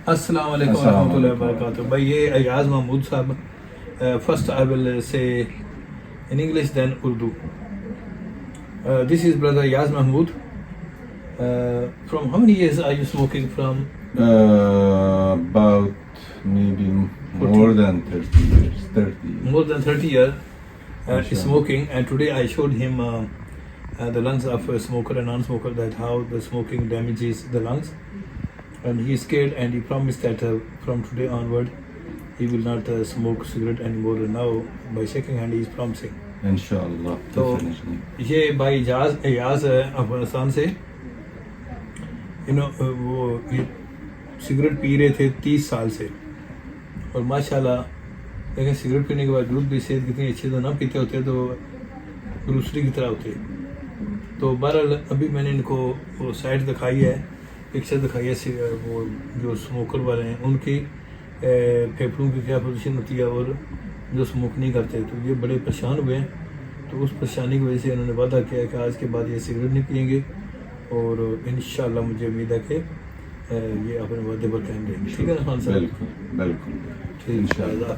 अस्सलाम वालेकुम रहमतुल्लाहि व बरकातुहू। भाई ये अयाज महमूद साहब, first I will say in English then Urdu. This is brother Yaz Mahmood. From how many years are you smoking from? About maybe 40. more than 30 years. 30 years. More than 30 years Mashallah. smoking, and today I showed him the lungs of a smoker and non-smoker, that how the smoking damages the lungs, and he is scared and he promised that from today onward he will not smoke cigarette anymore. And now by shaking hand he is promising. Inshallah. तो Definitely. ये भाई एयाज है अफगानिस्तान से, वो ये cigarette P रहे थे 30 साल से, और माशाल्लाह लेकिन सिगरेट पीने के बाद भी सेहत कितनी अच्छी, तो ना पीते होते तो ग्रूसरी की तरह होती। तो बहरहाल अभी मैंने इनको वो साइड दिखाई है, पिक्चर दिखाई है, वो जो स्मोकर वाले हैं उनकी फेफड़ों की क्या पोजीशन होती है, और जो स्मोक नहीं करते, तो ये बड़े परेशान हुए हैं। तो उस परेशानी की वजह से इन्होंने वादा किया कि आज के बाद ये सिगरेट नहीं पिएंगे, और इंशाल्लाह मुझे उम्मीद है कि ये अपने वादे पर कायम रहेंगे। ठीक है ना खान साहब? बिल्कुल बिल्कुल ठीक है। इंशाल्लाह।